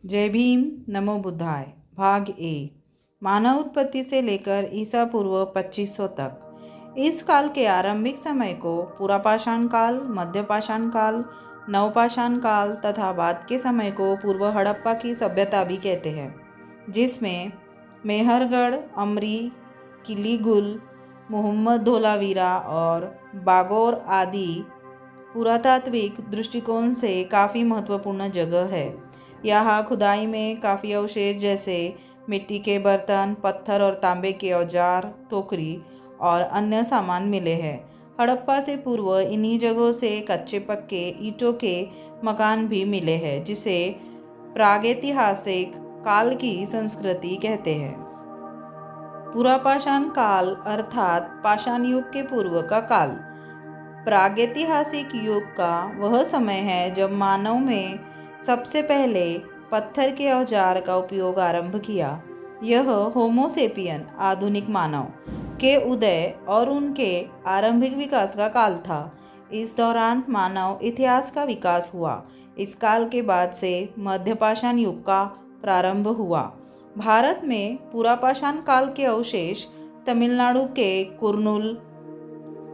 जय भीम, नमो बुद्धाय। भाग ए। मानव उत्पत्ति से लेकर ईसा पूर्व 2500 तक। इस काल के आरंभिक समय को पुरापाषाण काल, मध्यपाषाण काल, नवपाषाण काल तथा बाद के समय को पूर्व हड़प्पा की सभ्यता भी कहते हैं, जिसमें मेहरगढ़, अमरी, किलीगुल, मोहम्मद धोलावीरा और बागोर आदि पुरातात्विक दृष्टिकोण से काफ़ी महत्वपूर्ण जगह है। यहाँ खुदाई में काफ़ी अवशेष जैसे मिट्टी के बर्तन, पत्थर और तांबे के औजार, टोकरी और अन्य सामान मिले हैं। हड़प्पा से पूर्व इन्हीं जगहों से कच्चे पक्के ईंटों के मकान भी मिले हैं, जिसे प्रागैतिहासिक काल की संस्कृति कहते हैं। पुरापाषाण काल अर्थात पाषाण युग के पूर्व का काल। प्रागैतिहासिक युग का वह समय है जब मानव में सबसे पहले पत्थर के औजार का उपयोग आरंभ किया। यह होमो सेपियन आधुनिक मानव के उदय और उनके आरंभिक विकास का काल था। इस दौरान मानव इतिहास का विकास हुआ। इस काल के बाद से मध्यपाषाण युग का प्रारंभ हुआ। भारत में पुरापाषाण काल के अवशेष तमिलनाडु के कुर्नूल,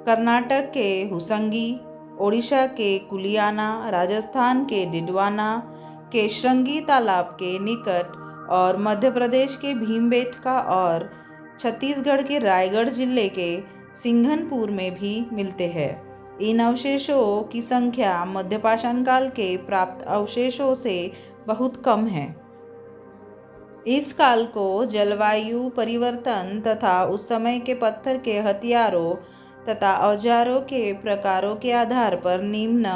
कर्नाटक के हुसंगी, ओडिशा के कुलियाना, राजस्थान के डिडवाना के श्रृंगी तालाब के निकट और मध्य प्रदेश के भीमबेटका और छत्तीसगढ़ के रायगढ़ जिले के सिंघनपुर में भी मिलते हैं। इन अवशेषों की संख्या मध्यपाषाण काल के प्राप्त अवशेषों से बहुत कम है। इस काल को जलवायु परिवर्तन तथा उस समय के पत्थर के हथियारों तथा औजारों के प्रकारों के आधार पर निम्न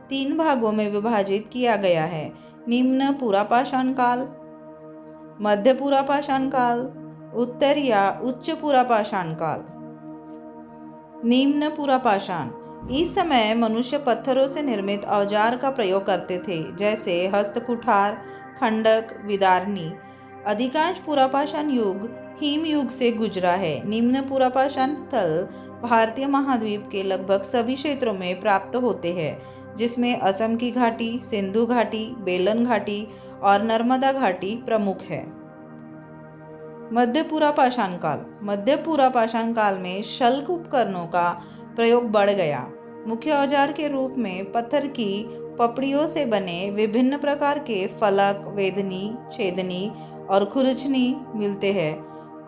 3 भागों में विभाजित किया गया है। निम्न पुरापाषाण काल, मध्य पुरापाषाण काल, उत्तर या उच्च पुरापाषाण काल। निम्न पुरापाषाण। इस समय मनुष्य पत्थरों से निर्मित औजार का प्रयोग करते थे, जैसे हस्तकुठार, खंडक, विदारनी। अधिकांश पुरापाषाण युग हिम युग से गुजरा है। निम्न पुरापाषाण स्थल भारतीय महाद्वीप के लगभग सभी क्षेत्रों में प्राप्त होते हैं, जिसमें असम की घाटी, सिंधु घाटी, बेलन घाटी और नर्मदा घाटी प्रमुख है। मध्य पुरापाषाण काल। मध्य पुरापाषाण काल में शल्क उपकरणों का प्रयोग बढ़ गया। मुख्य औजार के रूप में पत्थर की पपड़ियों से बने विभिन्न प्रकार के फलक, वेदनी, छेदनी और खुरचनी मिलते हैं।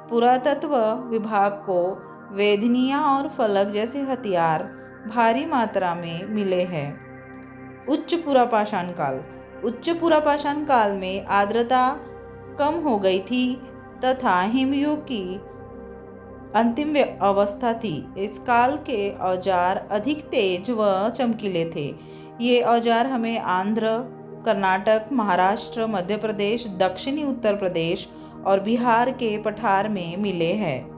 पुरातत्व विभाग को वेदनियाँ और फलक जैसे हथियार भारी मात्रा में मिले हैं। उच्च पुरापाषाण काल। उच्च पुरापाषाण काल में आर्द्रता कम हो गई थी तथा हिमयुग की अंतिम अवस्था थी। इस काल के औजार अधिक तेज व चमकीले थे। ये औजार हमें आंध्र, कर्नाटक, महाराष्ट्र, मध्य प्रदेश, दक्षिणी उत्तर प्रदेश और बिहार के पठार में मिले हैं।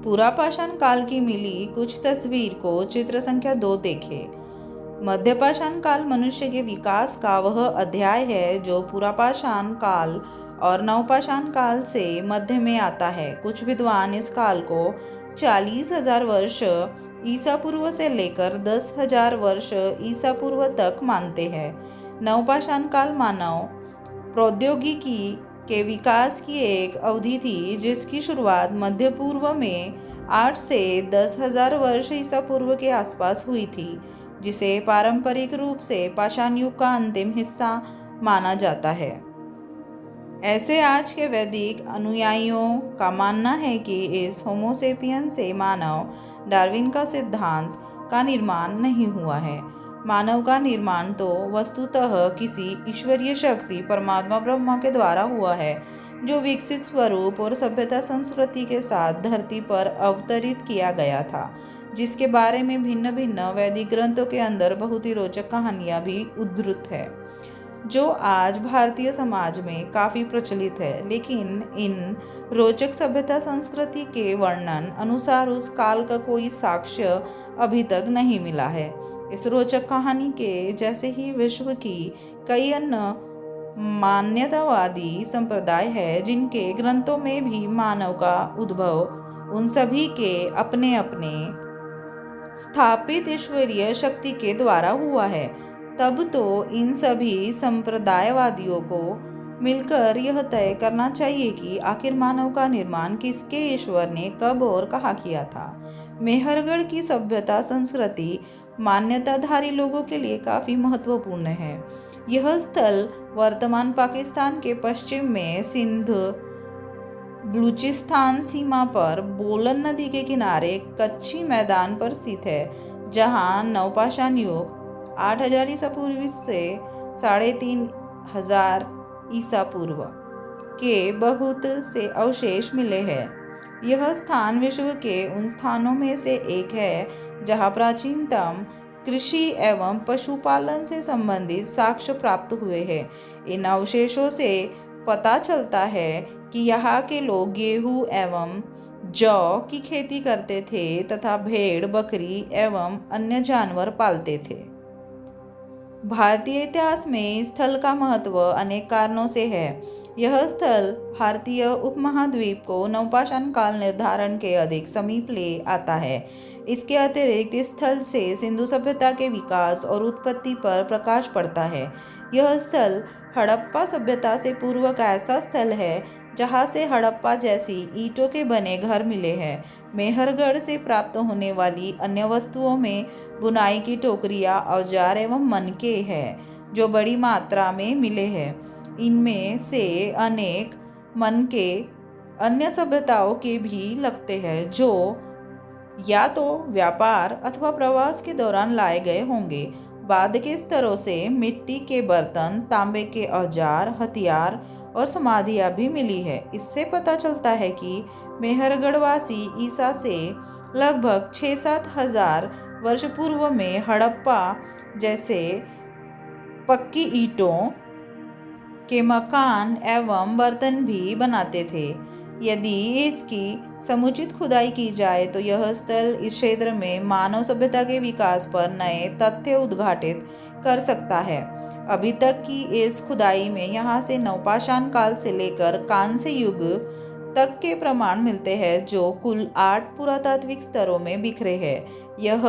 पुरापाषाण काल की मिली कुछ तस्वीर को चित्र संख्या 2 देखें। मध्यपाषाण काल मनुष्य के विकास का वह अध्याय है जो पुरापाषाण काल और नवपाषाण काल से मध्य में आता है। कुछ विद्वान इस काल को 40,000 वर्ष ईसा पूर्व से लेकर 10,000 वर्ष ईसा पूर्व तक मानते हैं। नवपाषाण काल मानव प्रौद्योगिकी के विकास की एक अवधि थी, जिसकी शुरुआत मध्य पूर्व में 8 से 10,000 वर्ष ईसा पूर्व के आसपास हुई थी, जिसे पारंपरिक रूप से पाषाण युग का अंतिम हिस्सा माना जाता है। ऐसे आज के वैदिक अनुयायियों का मानना है कि इस होमो सेपियन से मानव डार्विन का सिद्धांत का निर्माण नहीं हुआ है। मानव का निर्माण तो वस्तुतः किसी ईश्वरीय शक्ति परमात्मा ब्रह्मा के द्वारा हुआ है, जो विकसित स्वरूप और सभ्यता संस्कृति के साथ धरती पर अवतरित किया गया था, जिसके बारे में भिन्न भिन्न वैदिक ग्रंथों के अंदर बहुत ही रोचक कहानियां भी उद्धृत है, जो आज भारतीय समाज में काफ़ी प्रचलित है। लेकिन इन रोचक सभ्यता संस्कृति के वर्णन अनुसार उस काल का कोई साक्ष्य अभी तक नहीं मिला है। इस रोचक कहानी के जैसे ही विश्व की कई अन्य मान्यतावादी संप्रदाय है, जिनके ग्रंथों में भी मानव का उद्भव उन सभी के अपने अपने स्थापित ईश्वरीय शक्ति के द्वारा हुआ है। तब तो इन सभी संप्रदायवादियों को मिलकर यह तय करना चाहिए कि आखिर मानव का निर्माण किसके ईश्वर ने कब और कहाँ किया था। मेहरगढ़ की सभ्यता संस्कृति मान्यताधारी लोगों के लिए काफी महत्वपूर्ण है। यह स्थल वर्तमान पाकिस्तान के पश्चिम में सिंध बलूचिस्तान सीमा पर बोलन नदी के किनारे कच्ची मैदान पर स्थित है, जहां नवपाषाण युग 8000 ईसा पूर्व से 3500 ईसा पूर्व के बहुत से अवशेष मिले हैं। यह स्थान विश्व के उन स्थानों में से एक है जहां प्राचीनतम कृषि एवं पशुपालन से संबंधित साक्ष्य प्राप्त हुए हैं। इन अवशेषों से पता चलता है कि यहाँ के लोग गेहूं एवं जौ की खेती करते थे तथा भेड़, बकरी एवं अन्य जानवर पालते थे। भारतीय इतिहास में इस स्थल का महत्व अनेक कारणों से है। यह स्थल भारतीय उपमहाद्वीप को नवपाषाण काल निर्धारण के अधिक समीप ले आता है। इसके अतिरिक्त इस स्थल से सिंधु सभ्यता के विकास और उत्पत्ति पर प्रकाश पड़ता है। यह स्थल हड़प्पा सभ्यता से पूर्व का ऐसा स्थल है जहाँ से हड़प्पा जैसी ईंटों के बने घर मिले हैं। मेहरगढ़ से प्राप्त होने वाली अन्य वस्तुओं में बुनाई की टोकरियां, औजार एवं मनके हैं जो बड़ी मात्रा में मिले हैं। इनमें से अनेक मनके अन्य सभ्यताओं के भी लगते हैं जो या तो व्यापार अथवा प्रवास के दौरान लाए गए होंगे। बाद के स्तरों से मिट्टी के बर्तन, तांबे के औजार, हथियार और समाधियां भी मिली है। इससे पता चलता है कि मेहरगढ़वासी ईसा से लगभग 6-7 हजार वर्ष पूर्व में हड़प्पा जैसे पक्की ईंटों के मकान एवं बर्तन भी बनाते थे। यदि इसकी समुचित खुदाई की जाए तो यह स्थल इस क्षेत्र में मानव सभ्यता के विकास पर नए तथ्य उद्घाटित कर सकता है। अभी तक की इस खुदाई में यहाँ से नवपाषाण काल से लेकर कांस्य युग तक के प्रमाण मिलते हैं, जो कुल 8 पुरातात्विक स्तरों में बिखरे हैं। यह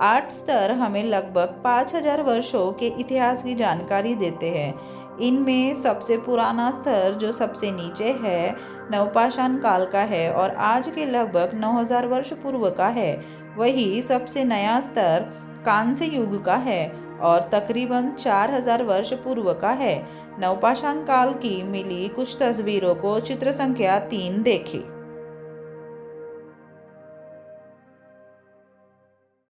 8 स्तर हमें लगभग 5000 वर्षों के इतिहास की जानकारी देते हैं। इनमें सबसे पुराना स्तर जो सबसे नीचे है नवपाषाण काल का है और आज के लगभग 9000 वर्ष पूर्व का है। वही सबसे नया स्तर कांस्य युग का है और तकरीबन 4000 वर्ष पूर्व का है। नवपाषाण काल की मिली कुछ तस्वीरों को चित्र संख्या 3 देखें।